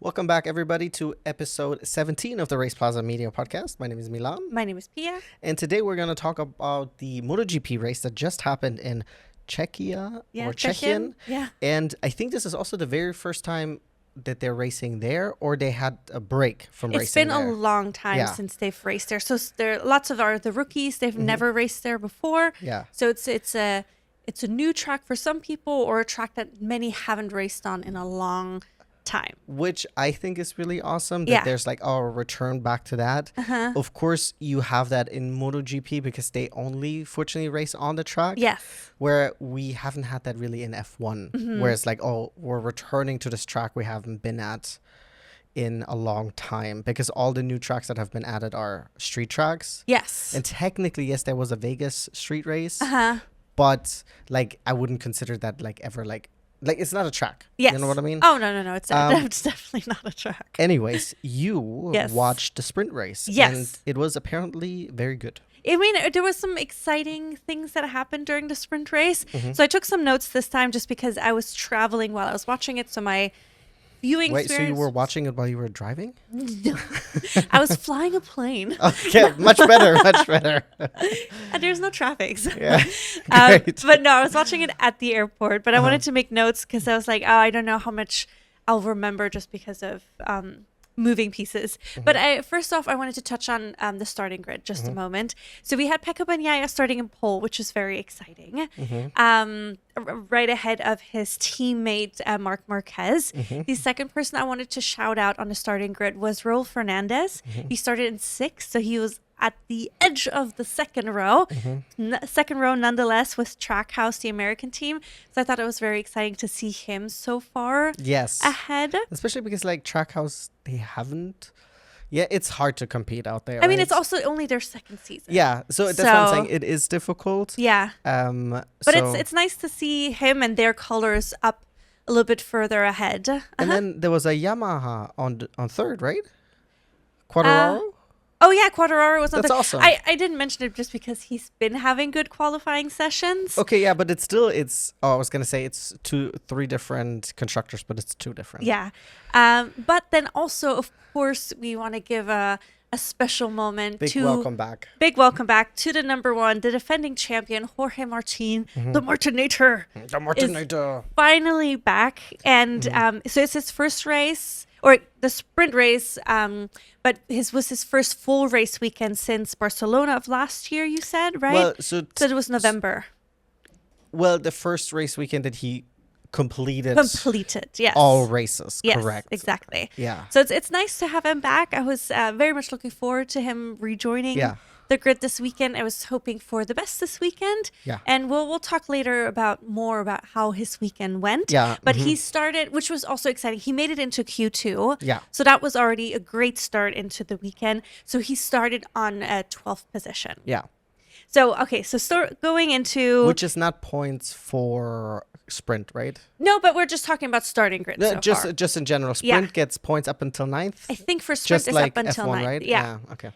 Welcome back, everybody, to episode 17 of the RacePlazaMedia podcast. My name is Milan. My name is Pia. And today we're going to talk about the MotoGP race that just happened in Czechia or Czechian. Yeah. And I think this is also the very first time that they're racing there, or they had a break from racing It's been there. a long time since they've raced there. So there are lots of the rookies. They've never raced there before. Yeah. So it's a new track for some people, or a track that many haven't raced on in a long time. Which I think is really awesome that there's like a return back to that. Of course, you have that in MotoGP because they only fortunately race on the track. Yes. Where we haven't had that really in F1. Where it's like, oh, we're returning to this track we haven't been at in a long time, because all the new tracks that have been added are street tracks. Yes. And technically, yes, there was a Vegas street race. But like, I wouldn't consider that like ever like it's not a track. Yes. You know what I mean? Oh, no. It's definitely not a track. Anyways, you watched the sprint race. Yes. And it was apparently very good. I mean, there was some exciting things that happened during the sprint race. So I took some notes this time just because I was traveling while I was watching it. So my viewing experience... Wait, so you were watching it while you were driving? No. I was flying a plane. Okay, much better, much better. And there's no traffic. So. Yeah, great. But no, I was watching it at the airport. But I wanted to make notes because I was like, I don't know how much I'll remember just because of moving pieces. But first off, I wanted to touch on the starting grid just a moment. So we had Pecco Bagnaia starting in pole, which was very exciting. Right ahead of his teammate, Marc Marquez. The second person I wanted to shout out on the starting grid was Raul Fernandez. He started in 6th, so he was at the edge of the second row. Second row, nonetheless, with Trackhouse, the American team. So I thought it was very exciting to see him so far ahead. Especially because like Trackhouse, they haven't. Yeah, it's hard to compete out there. I mean, it's also only their second season. Yeah, so that's what I'm saying. It is difficult. Yeah. But it's nice to see him and their colors up a little bit further ahead. And then there was a Yamaha on third, right? Quartararo? Oh, yeah, Quartararo was on That's awesome. I didn't mention it just because he's been having good qualifying sessions. Okay, yeah, but it's I was going to say it's 3 different constructors, but it's 2 different. Yeah. But then also, of course, we want to give a special moment Big welcome back to the number 1, the defending champion, Jorge Martin, the Martinator. The Martinator. Is finally back. And so it's his first race, or the sprint race, but was his first full race weekend since Barcelona of last year, you said, right? Well, so it was November. Well, the first race weekend that he completed, yes. all races, yes, correct. Exactly. Yeah. So it's nice to have him back. I was very much looking forward to him rejoining the grid this weekend. I was hoping for the best this weekend. Yeah. And we'll talk later more about how his weekend went. Yeah. But he started, which was also exciting. He made it into Q2. Yeah. So that was already a great start into the weekend. So he started on 12th position. Yeah. So, okay, so start going into... Which is not points for sprint, right? No, but we're just talking about starting grid so far. Just in general. Sprint gets points up until 9th? I think for sprint it's like up until F1, 9th. right? Yeah. Okay.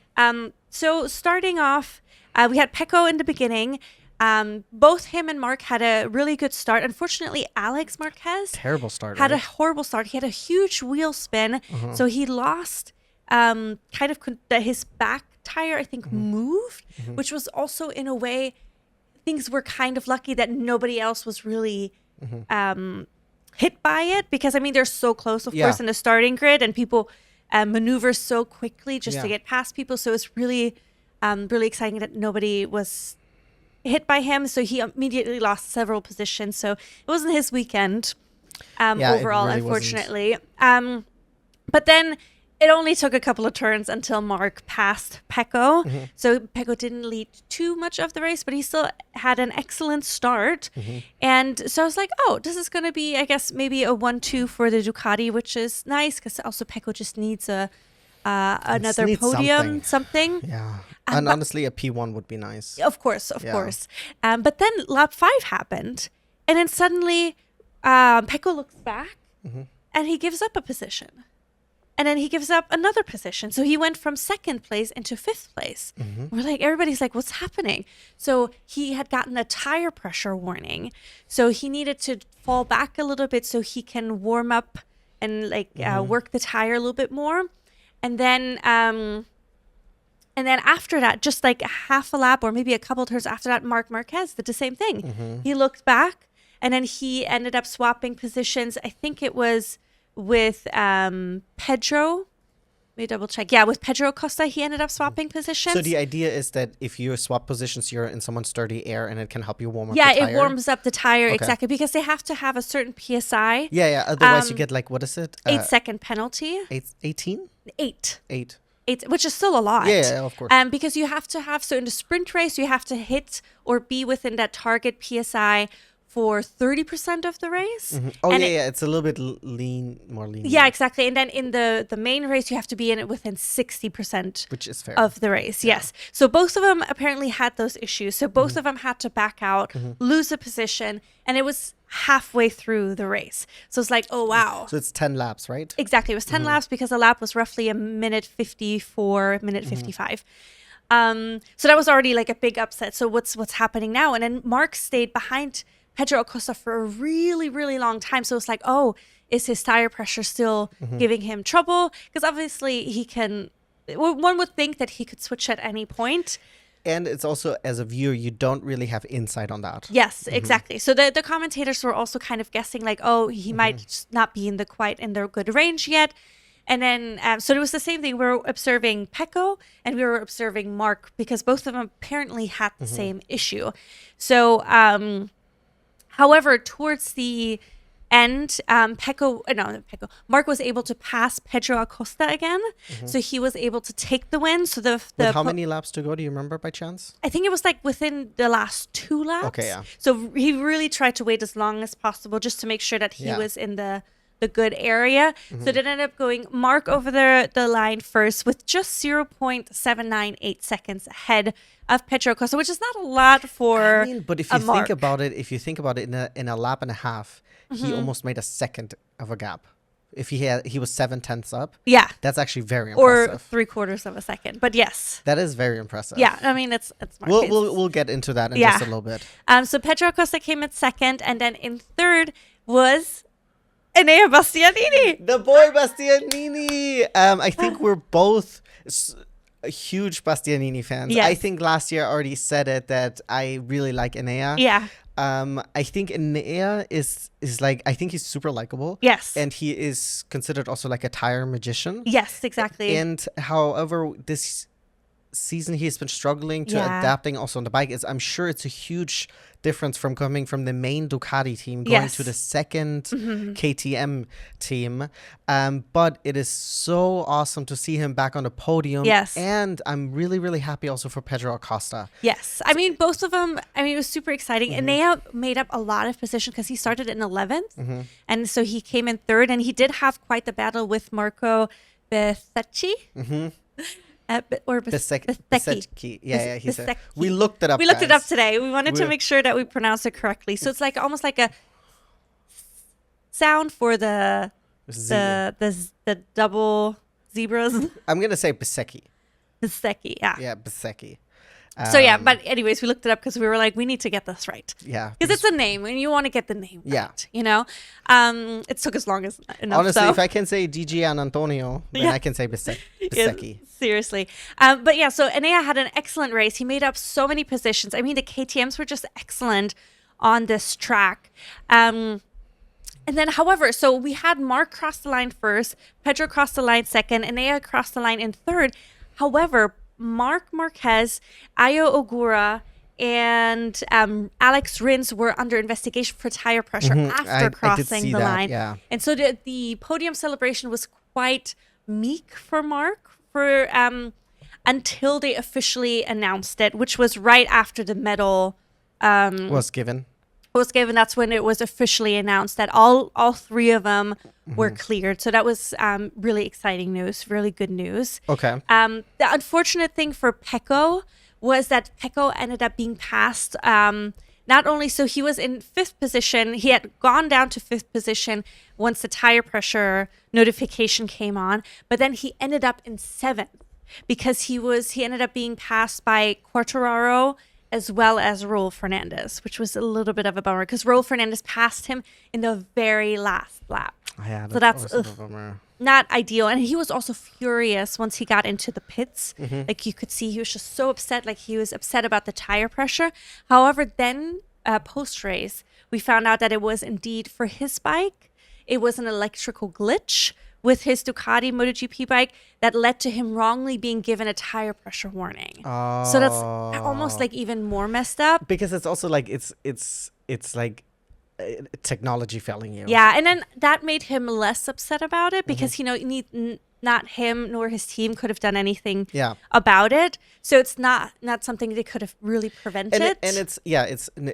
So starting off, we had Pecco in the beginning. Both him and Marc had a really good start. Unfortunately, Alex Marquez... Terrible start, had a horrible start. He had a huge wheel spin. So he lost his back tire, I think, moved, which was also, in a way, things were kind of lucky that nobody else was really hit by it, because I mean they're so close, of course, in the starting grid, and people maneuver so quickly just to get past people. So it's really really exciting that nobody was hit by him. So he immediately lost several positions, so it wasn't his weekend overall, really, unfortunately. But then it only took a couple of turns until Marc passed Pecco. So Pecco didn't lead too much of the race, but he still had an excellent start. And so I was like, oh, this is going to be, I guess, maybe a 1-2 for the Ducati, which is nice, because also Pecco just needs another podium, something. Yeah. And honestly, a P1 would be nice. Of course. But then lap 5 happened. And then suddenly Pecco looks back and he gives up a position. And then he gives up another position. So he went from 2nd place into 5th place. We're like, everybody's like, what's happening? So he had gotten a tire pressure warning. So he needed to fall back a little bit so he can warm up and work the tire a little bit more. And then after that, just like a half a lap or maybe a couple turns after that, Marquez did the same thing. He looked back and then he ended up swapping positions. I think it was with Pedro. Let me double check. Yeah, with Pedro Acosta, he ended up swapping positions. So the idea is that if you swap positions, you're in someome's dirty air and it can help you warm up the tire? Yeah, it warms up the tire, exactly, because they have to have a certain PSI. Yeah. Otherwise, you get like, what is it? 8-second penalty. 18? 8. 8. Which is still a lot. Yeah, of course. Because you have to have, so in the sprint race, you have to hit or be within that target PSI for 30% of the race. Oh, and it's a little bit more lean. Yeah, exactly. And then in the main race, you have to be in it within 60%. Which is fair. Of the race, yes. So both of them apparently had those issues. So both of them had to back out, lose a position, and it was halfway through the race. So it's like, oh, wow. So it's 10 laps, right? Exactly. It was 10 laps because a lap was roughly a minute 54, minute 55. So that was already like a big upset. So what's happening now? And then Marc stayed behind Pedro Acosta for a really, really long time. So it's like, oh, is his tire pressure still giving him trouble? Because obviously one would think that he could switch at any point. And it's also, as a viewer, you don't really have insight on that. Yes, exactly. So the commentators were also kind of guessing like, oh, he might not be in the good range yet. And then, so it was the same thing. We were observing Pecco and we were observing Marc because both of them apparently had the same issue. So, however, towards the end, Marc was able to pass Pedro Acosta again. So he was able to take the win. So With how many laps to go? Do you remember by chance? I think it was like within the last 2 laps. Okay, yeah. So he really tried to wait as long as possible just to make sure that he was in the good area. So it ended up going Marc over the line first with just 0.798 seconds ahead of Pedro Acosta, which is not a lot for but if you think about it in a lap and a half, he almost made a second of a gap. If he was 7/10 up, that's actually very impressive. Or 3/4 of a second, but yes, that is very impressive. Yeah, I mean it's Marquez. We'll get into that in just a little bit. So Pedro Acosta came in second, and then in third was Enea Bastianini. The boy Bastianini. I think we're both huge Bastianini fans. Yes. I think last year I already said it that I really like Enea. Yeah. I think Enea is like, I think he's super likable. Yes. And he is considered also like a tire magician. Yes, exactly. And however, this season he has been struggling to adapting also on the bike. I'm sure it's a huge difference from coming from the main Ducati team going to the second KTM team. But it is so awesome to see him back on the podium. Yes. And I'm really, really happy also for Pedro Acosta. Yes. I mean, both of them, it was super exciting. Enea made up a lot of position because he started in 11th. And so he came in third, and he did have quite the battle with Marco Bezzecchi. Bezzecchi. Yeah, he said. We looked it up. We looked it up today. We wanted to make sure that we pronounce it correctly. So it's like almost like a sound for the double zebras. I'm gonna say Bezzecchi. Bezzecchi, yeah. Yeah, Bezzecchi. So yeah, but anyways, we looked it up because we were like, we need to get this right. Yeah. Because it's a name and you want to get the name right, you know? It took as long as enough. Honestly, if I can say Gigi and Antonio, then I can say Bezzecchi. Yeah, seriously. But yeah, so Enea had an excellent race. He made up so many positions. I mean, the KTMs were just excellent on this track. And then, however, so we had Marc cross the line first, Pedro crossed the line second, Enea crossed the line in third. However, Marc Marquez, Ayo Ogura, and Alex Rins were under investigation for tire pressure after crossing the line. Yeah. And so the podium celebration was quite meek for Marc until they officially announced it, which was right after the medal was given. That's when it was officially announced that all three of them were cleared. So that was really exciting news, really good news. Okay. The unfortunate thing for Pecco was that Pecco ended up being passed. Not only so he was in 5th position, he had gone down to 5th position once the tire pressure notification came on, but then he ended up in 7th because he ended up being passed by Quartararo as well as Raul Fernandez, which was a little bit of a bummer because Raul Fernandez passed him in the very last lap. Yeah, So that's a bummer. not ideal. And he was also furious once he got into the pits. Like you could see he was just so upset. Like he was upset about the tire pressure. However, then post-race, we found out that it was indeed for his bike. It was an electrical glitch with his Ducati MotoGP bike that led to him wrongly being given a tire pressure warning. So that's almost like even more messed up. Because it's also like it's like technology failing you. Yeah, and then that made him less upset about it because not him nor his team could have done anything about it. So it's not something they could have really prevented. And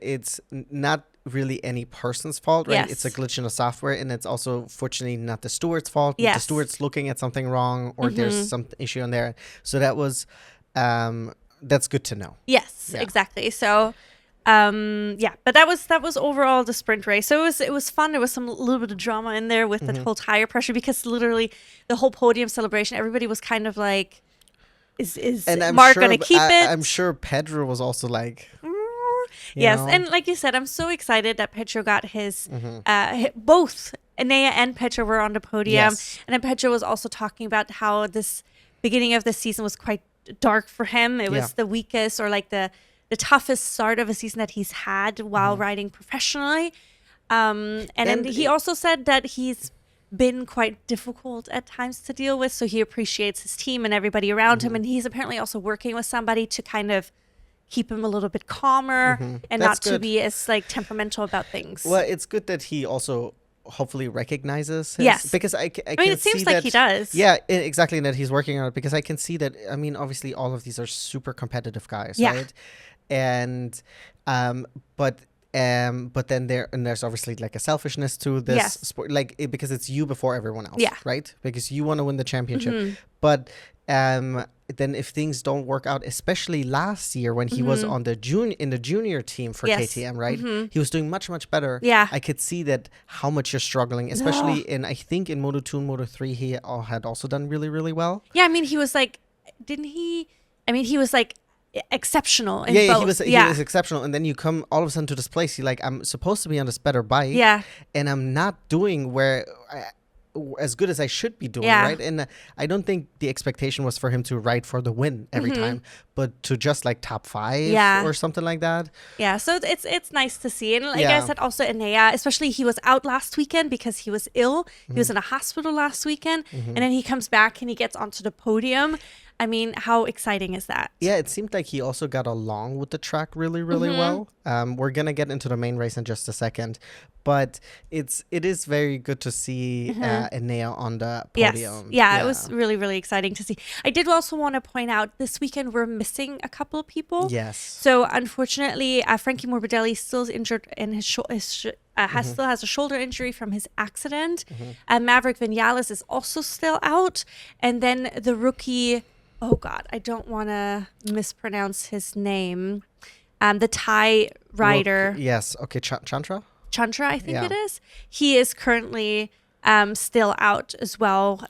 it's not really any person's fault, right? Yes. It's a glitch in the software, and it's also fortunately not the steward's fault. Yes. The steward's looking at something wrong, or there's some issue in there. So that was that's good to know. Yes, exactly. So but that was overall the sprint race. So it was fun. There was a little bit of drama in there with the whole tire pressure because literally the whole podium celebration, everybody was kind of like, is Marc gonna keep it? I'm sure Pedro was also like, yes, and like you said, I'm so excited that Pedro got his both Enea and Pedro were on the podium, and then Pedro was also talking about how this beginning of the season was quite dark for him. It was the weakest or like the toughest start of a season that he's had while riding professionally. And then he also said that he's been quite difficult at times to deal with. So he appreciates his team and everybody around him. And he's apparently also working with somebody to kind of keep him a little bit calmer and That's not good. to be as like temperamental about things. well, it's good that he also hopefully recognizes his, Yes. because I I mean, can it seems see like that, he does. Yeah, exactly, and that he's working on it, because I can see that. I mean, obviously all of these are super competitive guys, right? And but then there's obviously like a selfishness to this sport, like because it's you before everyone else, right? Because you want to win the championship. But then if things don't work out, especially last year when he was on the junior team for KTM, right? He was doing much better. Yeah. I could see that how much you're struggling, especially in, I think in Moto2 and Moto3 he had also done really well. Yeah, I mean, he was like, didn't he? I mean, he was like exceptional in Yeah, both. he was exceptional, and then you come all of a sudden to this place. You're like, I'm supposed to be on this better bike, and I'm not doing as good as I should be doing, right? And I don't think the expectation was for him to ride for the win every time, but to just like top 5 or something like that. Yeah, so it's nice to see. And like I said, also Enea, especially he was out last weekend because he was ill. He was in a hospital last weekend, and then he comes back and he gets onto the podium. I mean, how exciting is that? Yeah, it seemed like he also got along with the track really well. We're gonna get into the main race in just a second, but it is very good to see Enea on the podium. Yes. It was really exciting to see. I did also want to point out this weekend we're missing a couple of people. Yes. So unfortunately, Frankie Morbidelli still is injured in his still has a shoulder injury from his accident. Maverick Vinales is also still out, and then the rookie. Oh God, I don't want to mispronounce his name. The Thai rider. Yes. Okay. Chantra, I think it is. He is currently still out as well.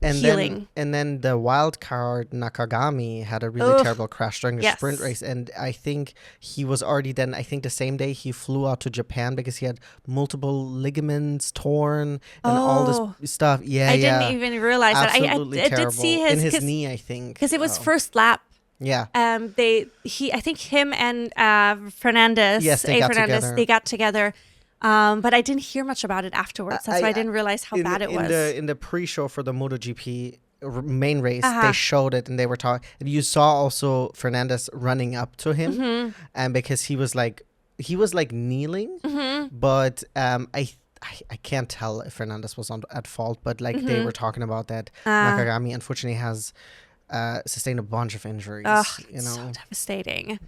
Healing. Then the wild card Nakagami had a really terrible crash during the sprint race, and I think he was already then, I think the same day he flew out to Japan because he had multiple ligaments torn and all this stuff. I didn't even realize Absolutely that. I terrible. did see his knee, I think, because it was first lap. Yeah. I think him and Fernandez. Yes, they got together. But I didn't hear much about it afterwards. That's why I didn't realize how bad it was. In the pre-show for the MotoGP main race, they showed it and they were talking. And you saw also Fernandez running up to him, and because he was like kneeling, but I can't tell if Fernandez was at fault, but like they were talking about that Nakagami unfortunately has sustained a bunch of injuries. So devastating.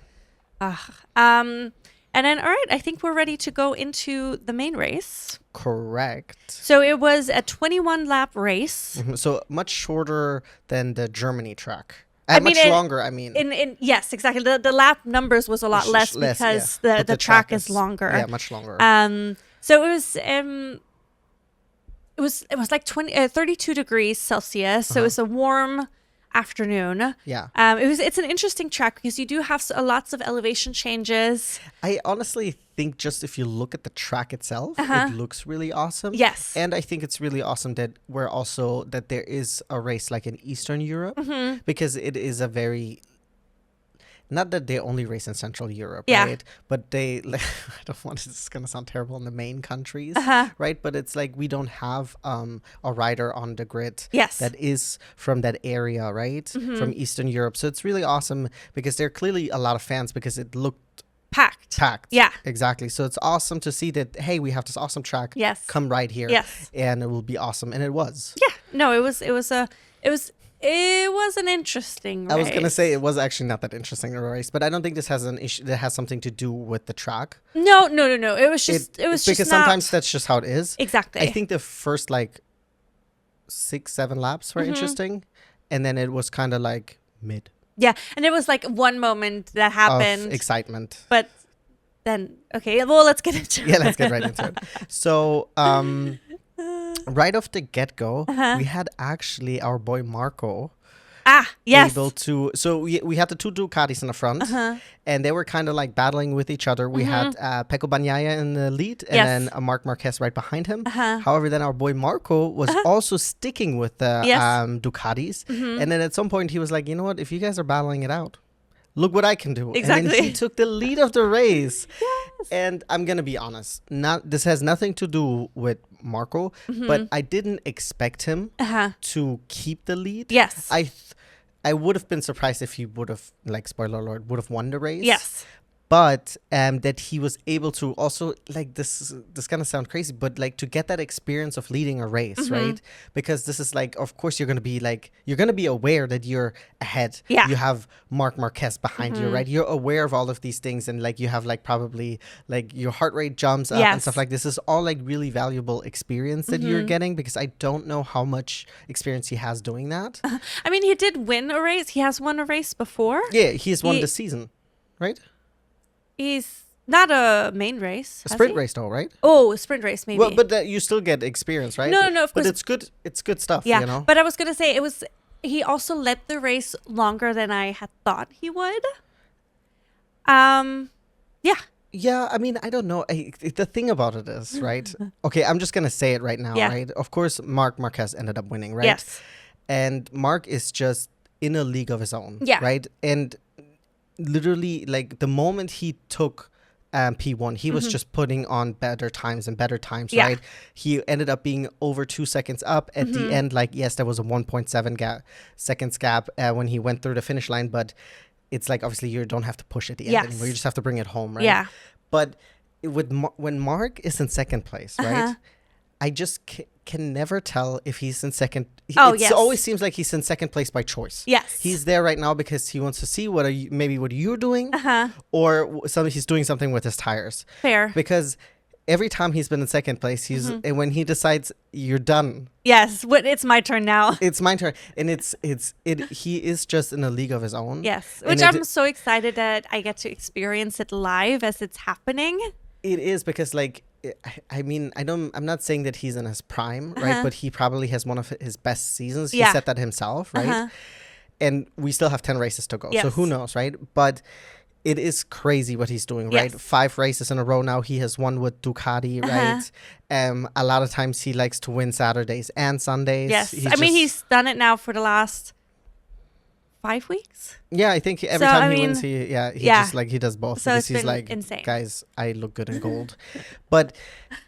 And then, all right, I think we're ready to go into the main race. Correct. So it was a 21-lap race. So much shorter than the Germany track. Longer, I mean. Yes, exactly. The lap numbers was a lot less because the track is longer. Yeah, much longer. So it was like 32 degrees Celsius. So it was a warm afternoon. Yeah. It's an interesting track because you do have lots of elevation changes. I honestly think just if you look at the track itself, it looks really awesome. Yes. And I think it's really awesome that there is a race like in Eastern Europe, because it is a very, not that they only race in Central Europe, right? But they, I don't want to, it's going to sound terrible in the main countries, right? But it's like we don't have a rider on the grid that is from that area, right? From Eastern Europe. So it's really awesome because there are clearly a lot of fans because it looked packed. Yeah. Exactly. So it's awesome to see that, hey, we have this awesome track. Yes. Come right here. Yes. And it will be awesome. And it was. Yeah. No, it was an interesting race. I was gonna say it was actually not that interesting a race, but I don't think this has an issue that has something to do with the track. No. It was just because sometimes that's just how it is. Exactly. I think the first like 6-7 laps were interesting, and then it was kind of like mid. Yeah, and it was like one moment that happened. Of excitement. But then, okay, well, let's get into it. Yeah, let's get right into it. So, right off the get-go, we had actually our boy Marco able to, so we had the two Ducatis in the front, and they were kind of like battling with each other. We had Pecco Bagnaia in the lead, and then Marc Marquez right behind him. However, then our boy Marco was also sticking with the Ducatis, and then at some point he was like, you know what, if you guys are battling it out, look what I can do. Exactly. And then he took the lead of the race. And I'm going to be honest, this has nothing to do with Marco, but I didn't expect him to keep the lead. Yes. I would have been surprised if he would have, like, spoiler alert, would have won the race. Yes. But that he was able to also, like, this kind of sound crazy, but like to get that experience of leading a race, right? Because this is like, of course you're going to be aware that you're ahead. Yeah. You have Marc Marquez behind you, right? You're aware of all of these things, and like you have like probably like your heart rate jumps up and stuff like this. Is all like really valuable experience that you're getting, because I don't know how much experience he has doing that. I mean, he did win a race. He has won a race before. Yeah, he's won this season, right? He's not a main race. A sprint race though, right? Oh, a sprint race maybe. Well, but you still get experience, right? No, of course. But it's good. It's good stuff, yeah, you know? but I was going to say he also led the race longer than I had thought he would. Yeah. Yeah, I mean, I don't know. The thing about it is, right? Okay, I'm just going to say it right now, right? Of course, Marc Marquez ended up winning, right? Yes. And Marc is just in a league of his own, right? And literally, like, the moment he took P1, he was just putting on better times, right? He ended up being over 2 seconds up at the end. Like, yes, there was a 1.7 seconds gap when he went through the finish line, but it's like, obviously you don't have to push at the end anymore. You just have to bring it home, right? Yeah. But when Marc is in second place, right? I just can never tell if he's in second. It always seems like he's in second place by choice. Yes. He's there right now because he wants to see what you're doing, or he's doing something with his tires. Fair. Because every time he's been in second place, and when he decides you're done. Yes, it's my turn now. It's my turn, and he is just in a league of his own. Yes, which I'm so excited that I get to experience it live as it's happening. It is, because like, I mean, I'm not saying that he's in his prime, right? But he probably has one of his best seasons. He said that himself, right? And we still have 10 races to go. Yes. So who knows, right? But it is crazy what he's doing, right? 5 races in a row now. He has won with Ducati, right? A lot of times he likes to win Saturdays and Sundays. Yes. He's done it now for the last 5 weeks. Yeah, I think every time he wins, he just like, he does both. So because he's like, insane. Guys, I look good in gold. But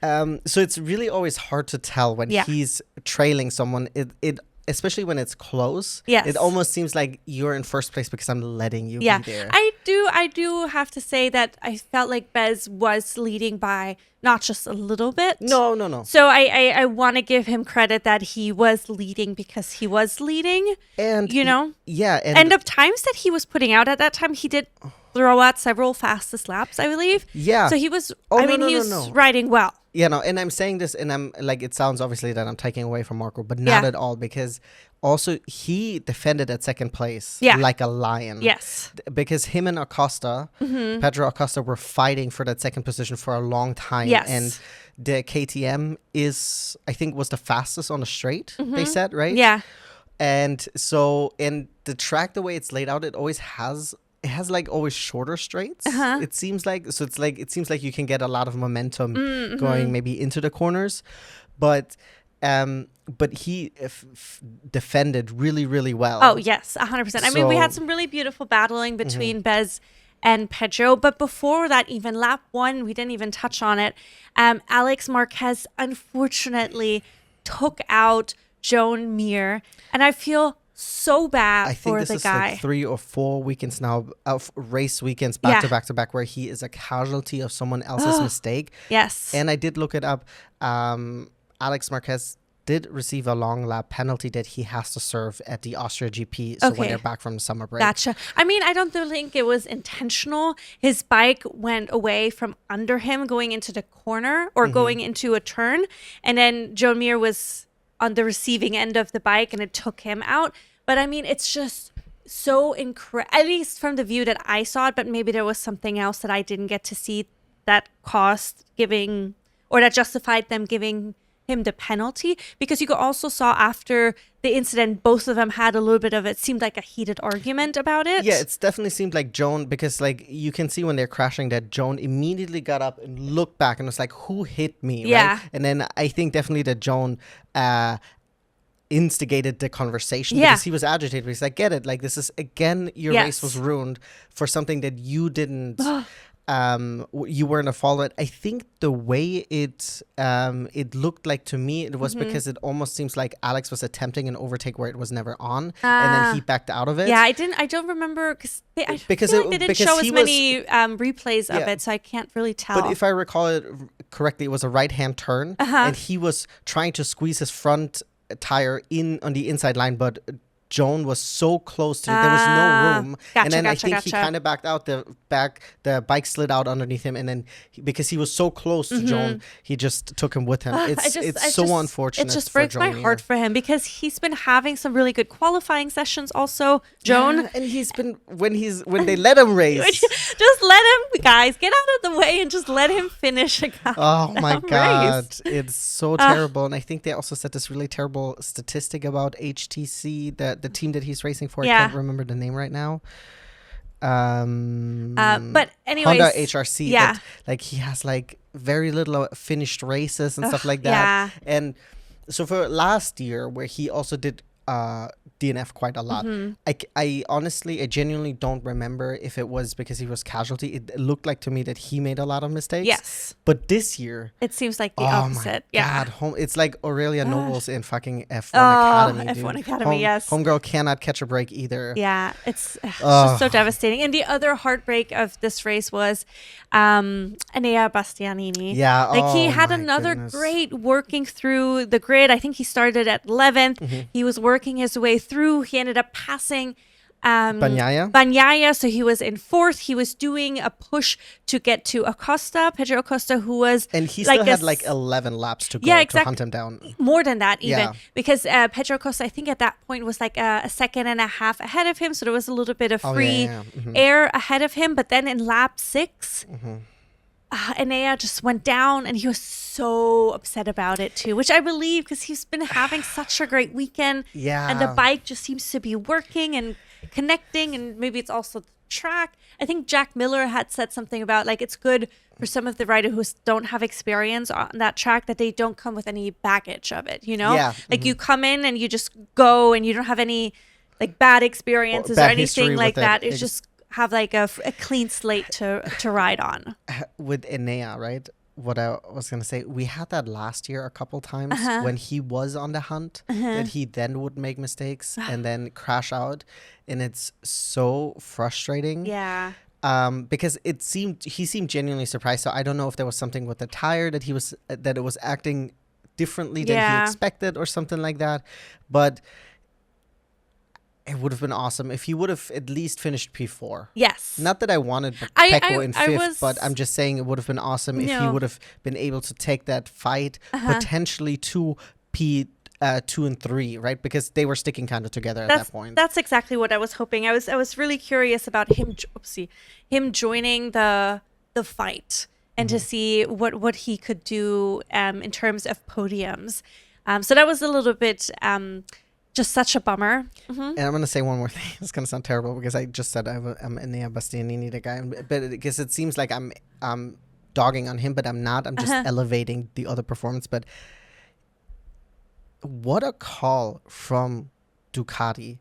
so it's really always hard to tell when he's trailing someone. It especially when it's close. Yes. It almost seems like you're in first place because I'm letting you be there. I do have to say that I felt like Bez was leading by not just a little bit. No. So I want to give him credit that he was leading because he was leading. And you know? And the times that he was putting out at that time, he did throw out several fastest laps, I believe. Yeah. So he was he was riding well. Yeah, no, and I'm saying this, and I'm like, it sounds obviously that I'm taking away from Marco, but not at all, because also he defended at second place like a lion. Yes. Because him and Acosta, Pedro Acosta, were fighting for that second position for a long time. Yes. And the KTM was the fastest on the straight, they said, right? Yeah. And so in the track, the way it's laid out, it has like always shorter straights. It seems like, so it's like, it seems like you can get a lot of momentum going maybe into the corners, but he defended really, really well. Oh yes, 100%. I mean, we had some really beautiful battling between Bez and Pedro, but before that, even lap 1, we didn't even touch on it. Alex Marquez unfortunately took out Joan Mir, and I feel so bad for the guy. I think this is like 3 or 4 weekends now, race weekends back to back, where he is a casualty of someone else's mistake. Yes. And I did look it up. Alex Marquez did receive a long lap penalty that he has to serve at the Austria GP. So when they're back from the summer break. Gotcha. I mean, I don't think it was intentional. His bike went away from under him going into the corner or going into a turn. And then Joan Mir was on the receiving end of the bike and it took him out. But I mean, it's just so incredible, at least from the view that I saw it, but maybe there was something else that I didn't get to see that that justified them giving him the penalty, because you also saw after the incident, both of them had a little bit of, it seemed like a heated argument about it. Yeah, it's definitely seemed like Joan, because like you can see when they're crashing that Joan immediately got up and looked back and was like, who hit me? Yeah. Right? And then I think definitely that Joan instigated the conversation because he was agitated. He's like, get it, like this is again, your race was ruined for something that you didn't you weren't a follower. I think the way it looked like to me, it was because it almost seems like Alex was attempting an overtake where it was never on, and then he backed out of it. Yeah, I don't remember because they didn't show as many replays of it, so I can't really tell. But if I recall it correctly, it was a right-hand turn, and he was trying to squeeze his front tire in on the inside line, but Joan was so close to it, there was no room. And then I think he kind of backed out, the bike slid out underneath him, and then because he was so close to Joan, he just took him with him. It's so unfortunate. It just breaks my heart for him, because he's been having some really good qualifying sessions also, Joan. Yeah, and he's been, when they let him race. Just let him, guys, get out of the way and just let him finish a God. race. It's so terrible. And I think they also said this really terrible statistic about HTC, the team that he's racing for. I can't remember the name right now. But anyways, Honda HRC. That, like, he has like very little finished races and stuff like that. And so for last year, where he also did DNF quite a lot, I honestly, I genuinely don't remember if it was because he was casualty. It looked like to me that he made a lot of mistakes. Yes. But this year, it seems like the opposite. My God, it's like Aurelia Nobles in fucking F1 Academy. F1 Academy, yes. Homegirl cannot catch a break either. Yeah, it's just so devastating. And the other heartbreak of this race was Enea Bastianini. Yeah. Like he had another great working through the grid. I think he started at 11th. He was working his way through. He ended up passing Bagnaia, so he was in 4th. He was doing a push to get to Pedro Acosta, who was, and he still had like 11 laps to go to hunt him down. More than that even, because Pedro Acosta, I think at that point was like a second and a half ahead of him, so there was a little bit of free air ahead of him. But then in lap 6, Enea just went down, and he was so upset about it too, which I believe, because he's been having such a great weekend. Yeah, and the bike just seems to be working and connecting, and maybe it's also the track. I think Jack Miller had said something about like it's good for some of the riders who don't have experience on that track that they don't come with any baggage of it, you know? Yeah. Like you come in and you just go, and you don't have any like bad experiences or anything like that. It's just have like a clean slate to ride on. With Enea, right? What I was going to say, we had that last year a couple times when he was on the hunt, that he then would make mistakes and then crash out. And it's so frustrating. Yeah. Because he seemed genuinely surprised. So I don't know if there was something with the tire that it was acting differently than he expected or something like that. But it would have been awesome if he would have at least finished P4. Yes. Not that I wanted Pecco in 5th, but I'm just saying it would have been awesome if he would have been able to take that fight potentially to P2 and 3, right? Because they were sticking kind of together at that point. That's exactly what I was hoping. I was really curious about him joining the fight and to see what he could do in terms of podiums. So that was a little bit just such a bummer. And I'm going to say one more thing. It's going to sound terrible because I just said I'm Enea Bastianini, the guy. But because it seems like I'm dogging on him, but I'm not. I'm just elevating the other performance. But what a call from Ducati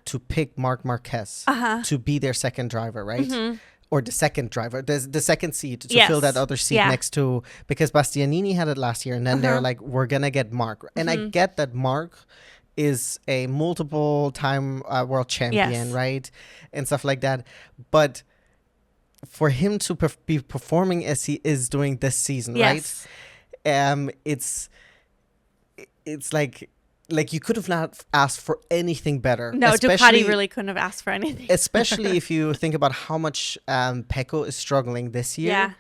to pick Marc Marquez to be their second driver, right? Or the second driver, the second seat to fill that other seat next to, because Bastianini had it last year, and then they're like, we're going to get Marc. And I get that Marc is a multiple time world champion, right? And stuff like that. But for him to be performing as he is doing this season, right? It's like you could have not asked for anything better. No, Ducati really couldn't have asked for anything. Especially if you think about how much Pecco is struggling this year. Yeah.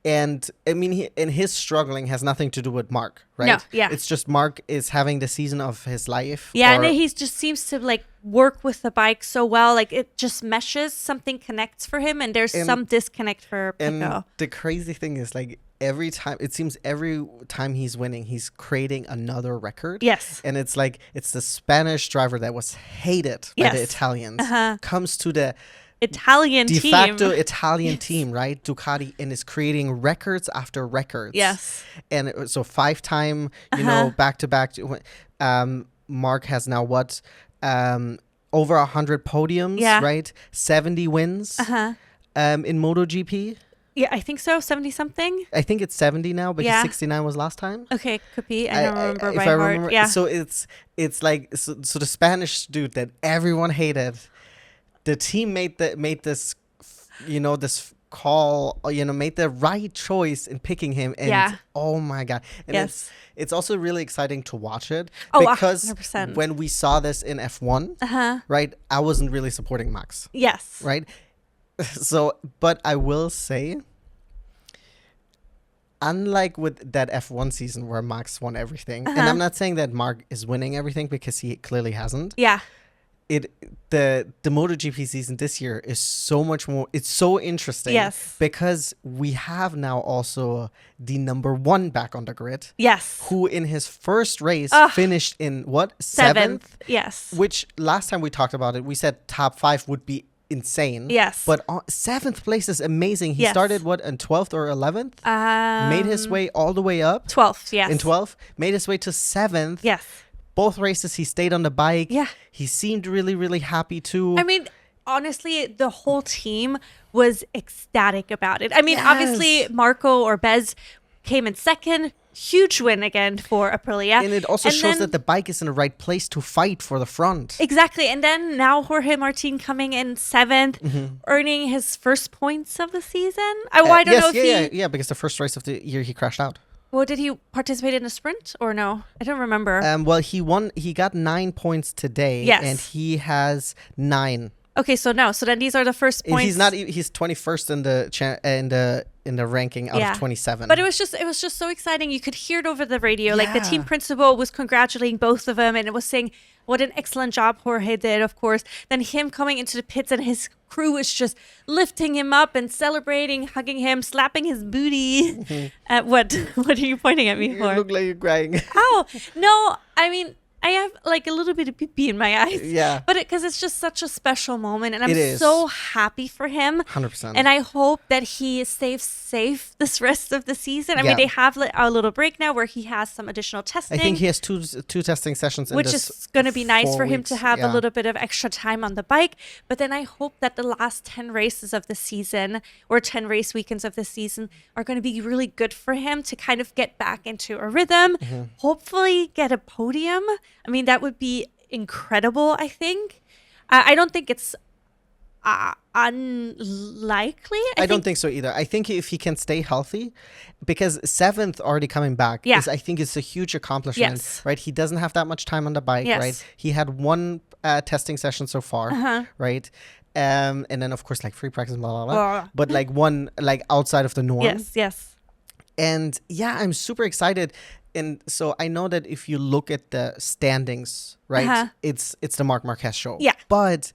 And I mean, his struggling has nothing to do with Marc, right? No, yeah. It's just Marc is having the season of his life. Yeah, and he just seems to like work with the bike so well. Like it just meshes, something connects for him, and there's some disconnect for Pecco. And the crazy thing is, like, every time he's winning, he's creating another record. Yes. And it's like, it's the Spanish driver that was hated by the Italians comes to the Italian de team. facto Italian team, right? Ducati, and is creating records after records. Yes. And so 5-time, back to back. Marc has now over 100 podiums, right? 70 wins in MotoGP. Yeah, I think so. 70 something. I think it's 70 now, but 69 was last time. Okay, could be. I don't remember by heart. Yeah. So it's like so the Spanish dude that everyone hated. The team made this, this call, made the right choice in picking him. And oh my God. And it's also really exciting to watch it because 100%. When we saw this in F1, right, I wasn't really supporting Max. Yes. Right. So, but I will say, unlike with that F1 season where Max won everything, and I'm not saying that Marc is winning everything because he clearly hasn't. Yeah. The MotoGP season this year is so much more. It's so interesting. Yes. Because we have now also the number one back on the grid. Yes. Who in his first race finished in what? Seventh. Yes. Which last time we talked about it, we said top 5 would be insane. Yes. But 7th place is amazing. He started in 12th or 11th? Made his way all the way up. 12th, yes. In 12th. Made his way to 7th. Yes. Both races he stayed on the bike. Yeah. He seemed really, really happy too. I mean, honestly, the whole team was ecstatic about it. I mean, obviously, Marco or Bez came in second. Huge win again for Aprilia. And it also shows that the bike is in the right place to fight for the front. Exactly. And then now Jorge Martin coming in 7th, earning his first points of the season. I don't know if because the first race of the year he crashed out. Well, did he participate in a sprint or no? I don't remember. Well, he won. He got 9 points today. Yes. And he has 9. Okay, so no. So then these are the first points. He's 21st in the ranking out of 27. But it was just so exciting. You could hear it over the radio. Like the team principal was congratulating both of them, and it was saying what an excellent job Jorge did, of course. Then him coming into the pits and his crew is just lifting him up and celebrating, hugging him, slapping his booty. What are you pointing at me for? You look like you're crying. Oh, no. I mean, I have like a little bit of pee in my eyes. Yeah. But because it's just such a special moment. And I'm so happy for him. 100%. And I hope that he stays safe this rest of the season. I mean, they have a little break now where he has some additional testing. I think he has two testing sessions. Which is going to be nice for him to have a little bit of extra time on the bike. But then I hope that the last 10 races of the season or 10 race weekends of the season are going to be really good for him to kind of get back into a rhythm. Hopefully get a podium. I mean, that would be incredible, I think. I don't think it's unlikely. I don't think so either. I think if he can stay healthy, because 7th already coming back, I think it's a huge accomplishment, right? He doesn't have that much time on the bike, right? He had 1 testing session so far, right? And then, of course, like free practice, blah, blah, blah. But like one, like outside of the norm. Yes. And I'm super excited. And so I know that if you look at the standings, right, it's the Marc Marquez show. Yeah. But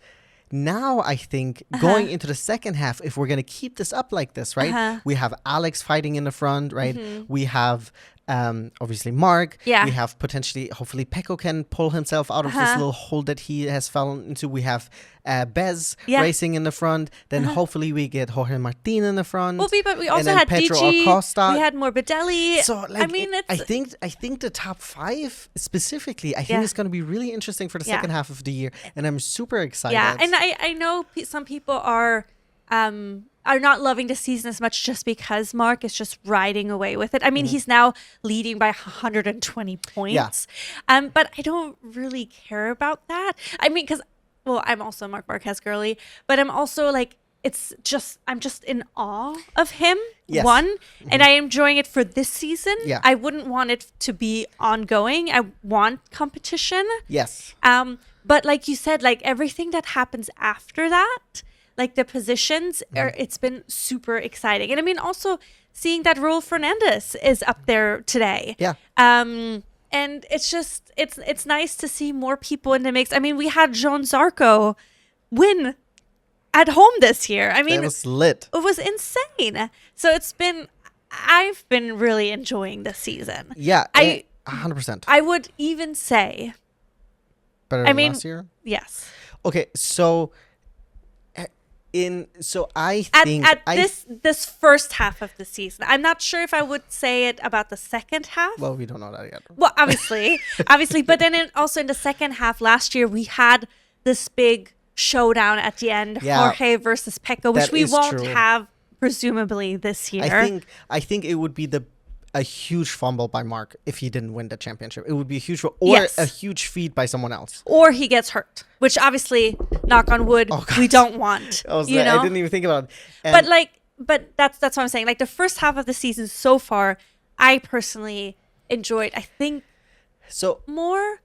now I think going into the second half, if we're going to keep this up like this, right, we have Alex fighting in the front, right? We have obviously Marc. Yeah. We have potentially, hopefully Pecco can pull himself out of this little hole that he has fallen into. We have Bez racing in the front. Then hopefully we get Jorge Martin in the front. But we also then had Pedro DG. Acosta. We had Morbidelli. So like, I think the top 5 specifically, I think it's going to be really interesting for the second half of the year, and I'm super excited. Yeah, and I know some people are not loving the season as much just because Marc is just riding away with it. I mean, he's now leading by 120 points. Yeah. But I don't really care about that. I mean, because, well, I'm also a Marc Marquez girly, but I'm also like, I'm just in awe of him, and I am enjoying it for this season. Yeah. I wouldn't want it to be ongoing. I want competition. Yes. But like you said, like everything that happens after that, like the positions, it's been super exciting. And I mean, also seeing that Raul Fernandez is up there today. Yeah. And it's just, it's nice to see more people in the mix. I mean, we had Jean Zarco win at home this year. I mean, it was lit. It was insane. So I've been really enjoying this season. Yeah. 100%. I would even say better than last year? Yes. Okay, so I think this first half of the season, I'm not sure if I would say it about the second half. Well, we don't know that yet. Well, obviously, but then also in the second half last year, we had this big showdown at the end, Jorge versus Pecco, which we won't have presumably this year. I think it would be a huge fumble by Marc if he didn't win the championship. It would be a huge, a huge feat by someone else, or he gets hurt, which obviously, knock on wood, we don't want. I didn't even think about it. But that's what I'm saying. Like the first half of the season so far, I personally enjoyed. I think more.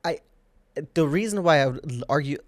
The reason why I would argue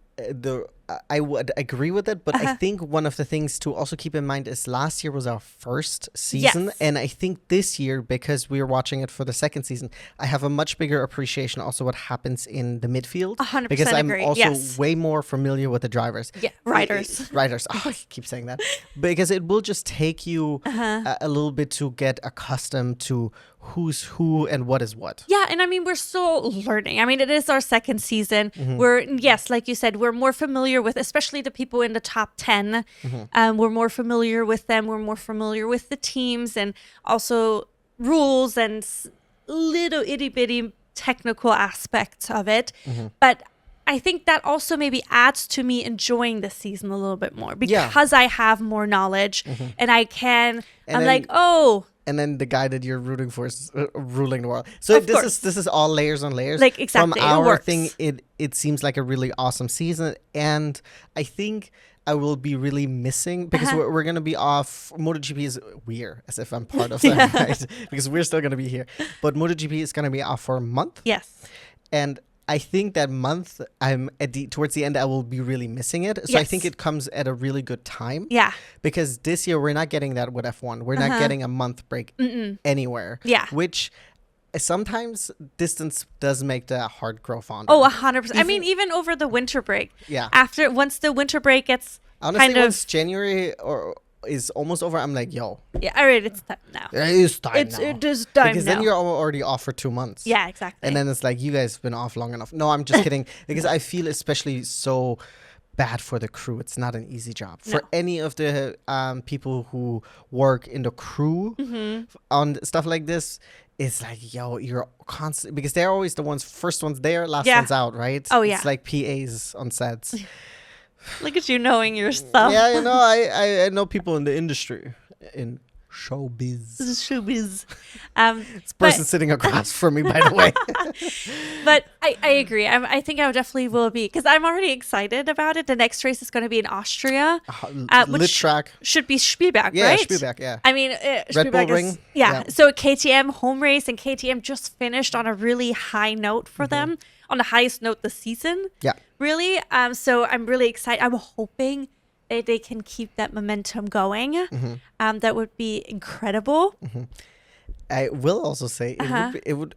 I would agree with it, but I think one of the things to also keep in mind is last year was our first season, and I think this year, because we are watching it for the second season, I have a much bigger appreciation also what happens in the midfield. 100% because I'm agree. also way more familiar with the drivers. Yeah, riders. Oh, I keep saying that. Because it will just take you a little bit to get accustomed to who's who and what is what. Yeah, and I mean, we're still learning. I mean, it is our second season. We're, like you said, we're more familiar with, especially the people in the top 10. We're more familiar with them. We're more familiar with the teams and also rules and little itty bitty technical aspects of it. But I think that also maybe adds to me enjoying the season a little bit more because I have more knowledge and and then the guy that you're rooting for is ruling the world. So this is all layers on layers. Like exactly, from our thing, it seems like a really awesome season, and I think I will be really missing because we're gonna be off. MotoGP is weird, as if I'm part of that, right? Because we're still gonna be here, but MotoGP is gonna be off for a month. Yes, and I think that month towards the end I will be really missing it. So I think it comes at a really good time. Yeah. Because this year we're not getting that with F1. We're not getting a month break anywhere. Yeah. Which sometimes distance does make the heart grow fonder. Oh, 100%. I mean, even over the winter break. Yeah. Once the winter break gets once January is almost over, I'm like, yo. Yeah, all right, it's time now. It is time now. It is time because then you're already off for 2 months. Yeah, exactly. And then it's like, you guys have been off long enough. No, I'm just kidding. Because I feel especially so bad for the crew. It's not an easy job. For any of the people who work in the crew on stuff like this, it's like, yo, you're constant. Because they're always the first ones there, last ones out, right? Oh, yeah. It's like PAs on sets. Look at you knowing your stuff. Yeah, you know, I know people in the industry, in showbiz. Showbiz. This person sitting across from me, by the way. But I agree. I think I definitely will be, because I'm already excited about it. The next race is going to be in Austria, lit track. Should be Spielberg, yeah, right? Spielberg, yeah. I mean, Red Bull Ring. Yeah. So KTM home race, and KTM just finished on a really high note for them, on the highest note this season. Yeah. Really. So I'm really excited. I'm hoping they can keep that momentum going. That would be incredible. I will also say it would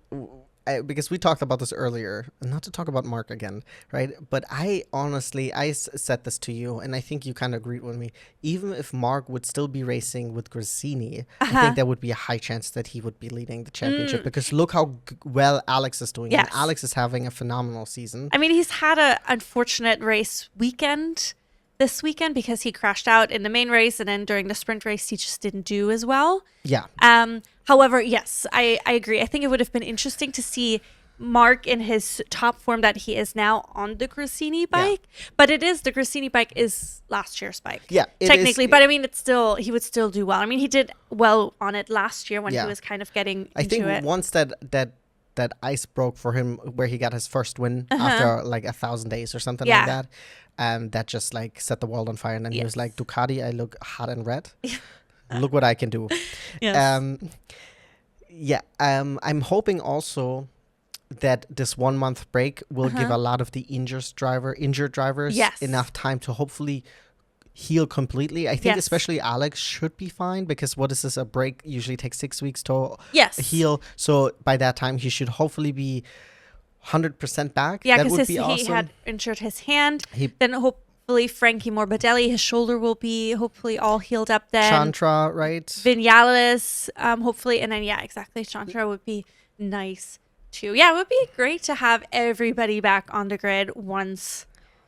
because we talked about this earlier, not to talk about Mark again, right? But I honestly, said this to you, and I think you kind of agreed with me. Even if Mark would still be racing with Gresini, I think there would be a high chance that he would be leading the championship, because look how well Alex is doing. Yes. And Alex is having a phenomenal season. I mean, he's had an unfortunate race weekend this weekend because he crashed out in the main race, and then during the sprint race, he just didn't do as well. Yeah. However, yes, I agree. I think it would have been interesting to see Mark in his top form that he is now on the Gresini bike. Yeah. But the Gresini bike is last year's bike. Yeah, technically. But I mean, he would still do well. I mean, he did well on it last year when he was kind of getting into it. I think once that ice broke for him, where he got his first win after like 1,000 days or something like that, that just like set the world on fire. And then he was like, Ducati, I look hot and red. Look what I can do. Yes. I'm hoping also that this 1 month break will give a lot of the injured drivers enough time to hopefully heal completely. I think especially Alex should be fine, because what is this? A break usually takes 6 weeks to heal. So by that time, he should hopefully be 100% back. Yeah, because he had injured his hand. Then hopefully Frankie Morbidelli, his shoulder will be hopefully all healed up then. Chantra, right? Vinales, hopefully. And then, exactly. Chantra would be nice too. Yeah, it would be great to have everybody back on the grid once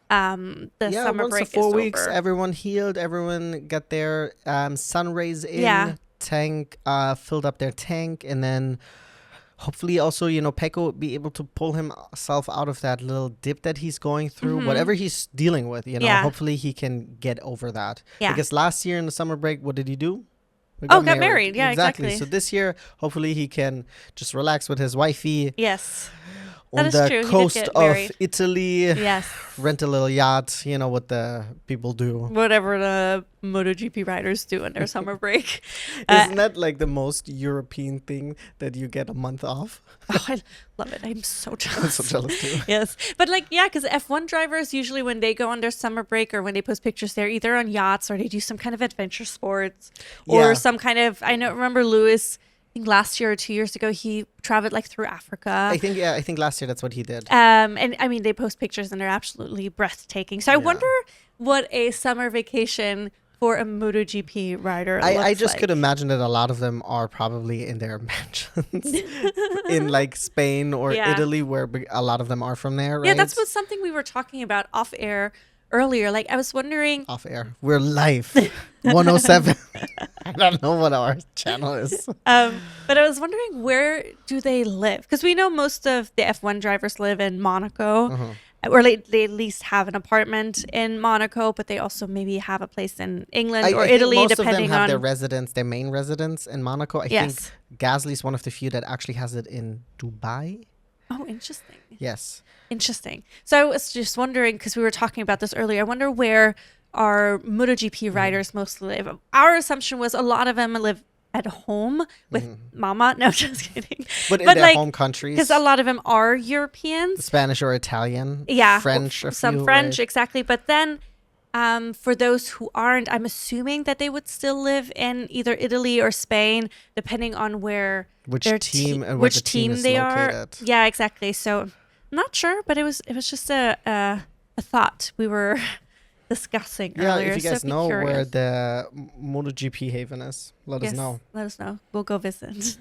the summer break is over. 4 weeks, everyone healed, everyone got their sun rays in, tank, filled up their tank, and then hopefully also, Pecco would be able to pull himself out of that little dip that he's going through, whatever he's dealing with, hopefully he can get over that. Yeah. Because last year in the summer break, what did he do? Got married. Yeah, exactly. So this year, hopefully he can just relax with his wifey. Yes. On the coast of Italy. Yes. Rent a little yacht, what the people do. Whatever the MotoGP riders do on their summer break. Isn't that like the most European thing, that you get a month off? Oh, I love it. I'm so jealous. I'm so jealous too. Yes. But because F1 drivers, usually when they go on their summer break or when they post pictures, they're either on yachts or they do some kind of adventure sports or some kind of, remember Lewis, I think last year or 2 years ago, he traveled through Africa. I think last year that's what he did. And I mean, they post pictures and they're absolutely breathtaking. So I wonder what a summer vacation for a MotoGP rider looks I just could imagine that a lot of them are probably in their mansions in Spain or Italy, where a lot of them are from there, right? Yeah, that's something we were talking about off air earlier. I was wondering... Off air. We're live. 107. I don't know what our channel is. But I was wondering, where do they live? Because we know most of the F1 drivers live in Monaco. Or they at least have an apartment in Monaco, but they also maybe have a place in England or Italy, most depending of them have on their main residence in Monaco. I think Gasly is one of the few that actually has it in Dubai. Oh, interesting. Yes. Interesting. So I was just wondering, because we were talking about this earlier, I wonder where our MotoGP riders mostly live. Our assumption was a lot of them live at home with mama. No, just kidding. But in their home countries. Because a lot of them are Europeans. Spanish or Italian. Yeah. French. Some French, exactly. But then for those who aren't, I'm assuming that they would still live in either Italy or Spain, depending on which team they are. Yeah, exactly. So I'm not sure, but it was just a thought we were discussing earlier. If you guys know where the MotoGP haven is, let us know. Let us know. We'll go visit.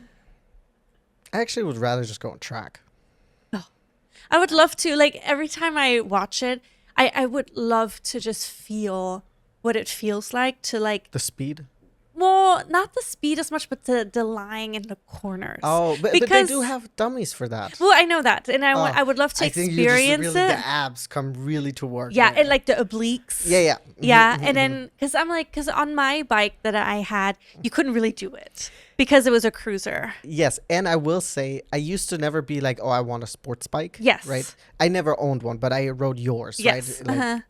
I actually would rather just go on track. Oh, I would love to. Every time I watch it, I would love to just feel what it feels like to the speed. Well, not the speed as much, but the lying in the corners. Oh, but they do have dummies for that. Well, I know that, and I would love to experience it. The abs come really to work. Yeah, and the obliques. Yeah. Yeah, and then because on my bike that I had, you couldn't really do it because it was a cruiser. Yes, and I will say I used to never be I want a sports bike. Yes. Right. I never owned one, but I rode yours. Yes. Right.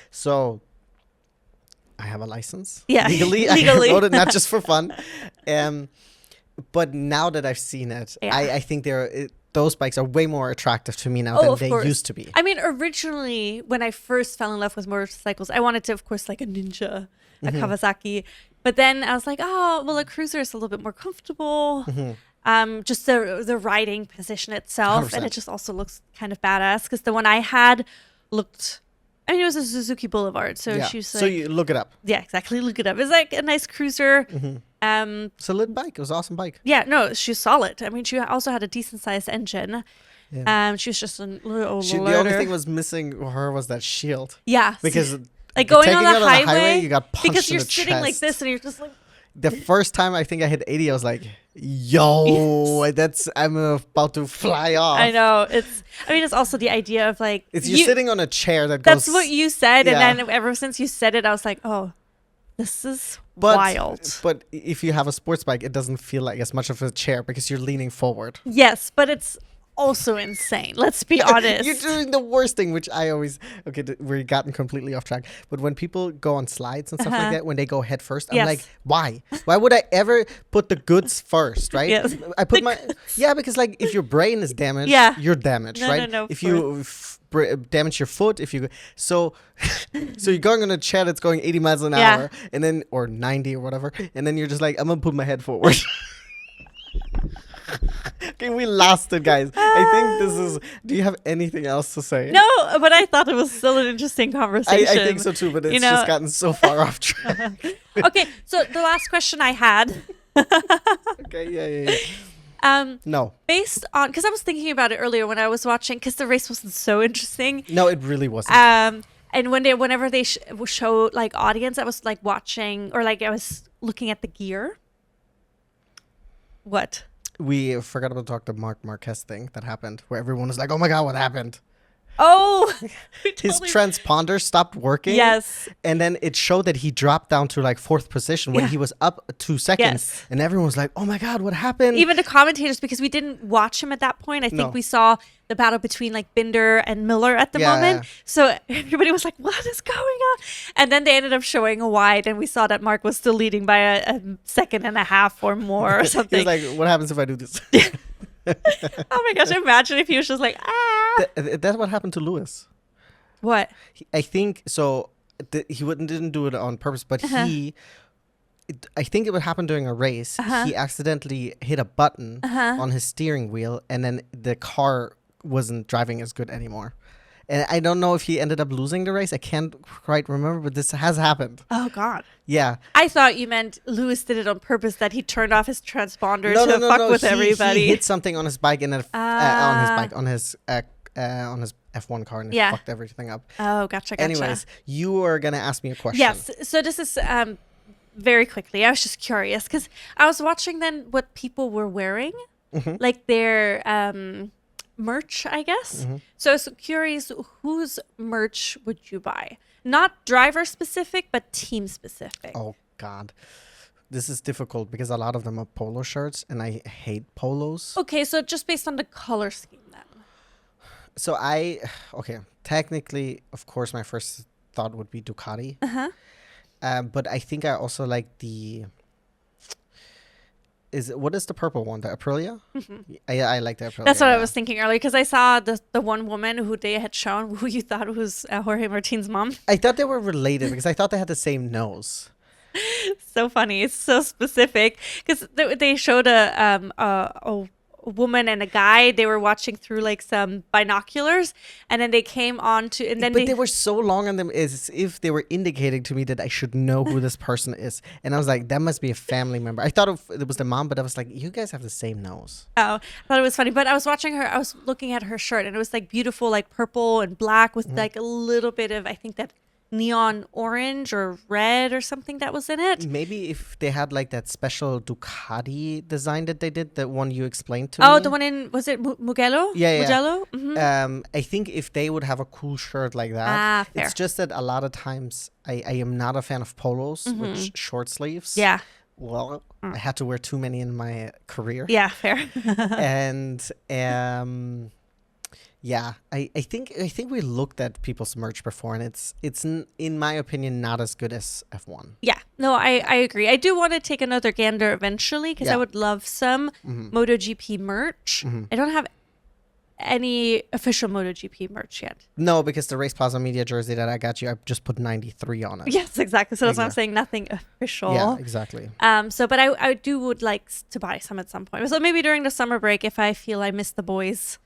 So I have a license. Yeah. Legally. I rode it not just for fun. But now that I've seen it, I think those bikes are way more attractive to me now than they used to be. I mean, originally, when I first fell in love with motorcycles, I wanted to, of course, a Ninja, a Kawasaki. But then I was like, oh, well, a cruiser is a little bit more comfortable. just the riding position itself, 100%. and it just also looks kind of badass. Because the one I had looked, I mean, it was a Suzuki Boulevard, so Yeah. she's like, So you look it up. yeah, exactly. Look it up. It's like a nice cruiser. It's a lit bike. It was an awesome bike. Yeah, no, she's solid. I mean, she also had a decent sized engine. Yeah. She was just a little The only thing was missing her was that shield. yeah, Because like going taking on it the highway, you got punched because in you're the sitting like chest. this and you're just like, The first time I think I hit 80, I was like, yo, I'm about to fly off. I know. It's also the idea of like, You're sitting on a chair that goes. that's what you said. Yeah. And then ever since you said it, I was like, oh, this is wild. But if you have a sports bike, it doesn't feel like as much of a chair because you're leaning forward. Yes, but it's also insane. Let's be honest. You're doing the worst thing, which I always we've gotten completely off track. But when people go on slides and stuff like that, when they go head first, I'm Yes. like, why? Why would I ever put the goods first, right? Yes. I put because like if your brain is damaged, Yeah. you're damaged, No, right? no, no, if you damage your foot, so you're going on a chair that's going 80 miles an Yeah. hour, and then or 90 or whatever, and then you're just like, I'm gonna put my head forward. Okay, we lost it, guys. I think this is. Do you have anything else to say? No, but I thought it was still an interesting conversation. I think so too, but it's just gotten so far off track. Okay, so the last question I had, Okay, yeah. No, based on, because I was thinking about it earlier when I was watching, because the race wasn't so interesting. no, it really wasn't. And whenever they show like audience, I was like watching, or like I was looking at the gear. What? We forgot about the Marquez thing that happened, where everyone was like, "Oh my god, what happened?" Oh, His transponder stopped working. Yes. And then it showed that he dropped down to like 4th position when Yeah. he was up 2 seconds. Yes. And everyone was like, "Oh my god, what happened?" Even the commentators, because we didn't watch him at that point. I think No. we saw the battle between like Binder and Miller at the Yeah, moment. yeah. So everybody was like, what is going on? And then they ended up showing a wide, and we saw that Marc was still leading by a second and a half or more or He something. was like, "What happens if I do this?" Oh my gosh, imagine if he was just like, ah. That's what happened to Lewis. What? I think so. He didn't do it on purpose, but I think it would happen during a race. He accidentally hit a button on his steering wheel, and then the car wasn't driving as good anymore. And I don't know if he ended up losing the race. I can't quite remember, but this has happened. Oh, God. Yeah. I thought you meant Lewis did it on purpose, that he turned off his transponder to fuck with everybody. He hit something on his bike and then on his F1 car, and it fucked everything up. Oh, gotcha. Anyways, you were gonna ask me a question. Yes. So this is very quickly. I was just curious because I was watching then what people were wearing, like their merch, I guess. So I was curious, whose merch would you buy? Not driver specific, but team specific. Oh God, this is difficult because a lot of them are polo shirts, and I hate polos. Okay, so just based on the color scheme then. So technically, of course, my first thought would be Ducati. But I think I also like what is the purple one? The Aprilia? I like the Aprilia. That's what I was thinking earlier, because I saw the one woman who they had shown, who you thought was Jorge Martin's mom. I thought they were related because I thought they had the same nose. So funny. It's so specific because they showed a woman and a guy. They were watching through like some binoculars, and then they came on to, and then But they were so long on them as if they were indicating to me that I should know who this person is. And I was like, that must be a family member. I thought it was the mom, but I was like, you guys have the same nose. Oh, I thought it was funny. But I was watching her, I was looking at her shirt, and it was like beautiful, like purple and black with like a little bit of, I think, that neon orange or red or something that was in it. Maybe if they had like that special Ducati design that they did, the one you explained to me. Oh, the one in, was it Mugello? Yeah. Mugello? Mm-hmm. I think if they would have a cool shirt like that. Fair. It's just that a lot of times I am not a fan of polos with short sleeves. Yeah. Well, I had to wear too many in my career. Yeah, fair. And yeah, I think we looked at people's merch before, and it's in my opinion not as good as F1. Yeah, no, I agree. I do want to take another gander eventually because I would love some MotoGP merch. I don't have any official MotoGP merch yet. No, because the Race Plaza Media jersey that I got you, I just put 93 on it. Yes, exactly. So that's what I'm saying. Nothing official. Yeah, exactly. But I would like to buy some at some point. So maybe during the summer break, if I feel I miss the boys,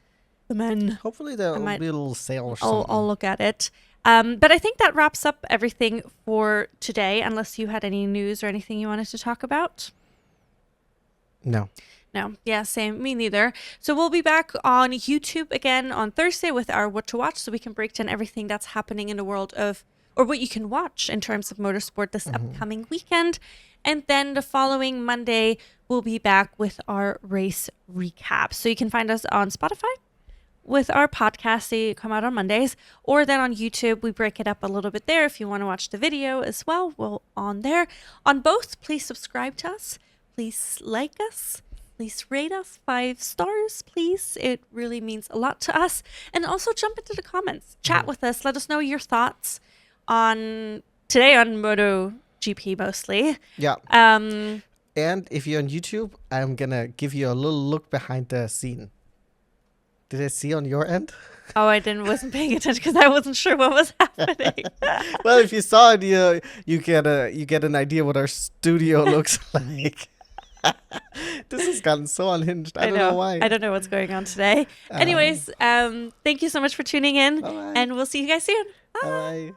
the men. Hopefully there'll be a little sale or something. I'll look at it. But I think that wraps up everything for today, unless you had any news or anything you wanted to talk about. No. No. Yeah, same. Me neither. So we'll be back on YouTube again on Thursday with our What to Watch, so we can break down everything that's happening in the world of, or what you can watch in terms of motorsport this upcoming weekend. And then the following Monday, we'll be back with our race recap. So you can find us on Spotify with our podcast. They come out on Mondays, or then on YouTube, we break it up a little bit there. If you want to watch the video as well, we'll on there. On both, please subscribe to us. Please like us. Please rate us 5 stars, please. It really means a lot to us. And also jump into the comments. Chat with us. Let us know your thoughts on today on MotoGP mostly. Yeah. And if you're on YouTube, I'm going to give you a little look behind the scene. Did I see on your end? Oh, wasn't paying attention because I wasn't sure what was happening. Well, if you saw it, you get an idea what our studio looks like. This has gotten so unhinged. I don't know why. I don't know what's going on today. Anyways, thank you so much for tuning in. Bye-bye. And we'll see you guys soon. Bye. Bye.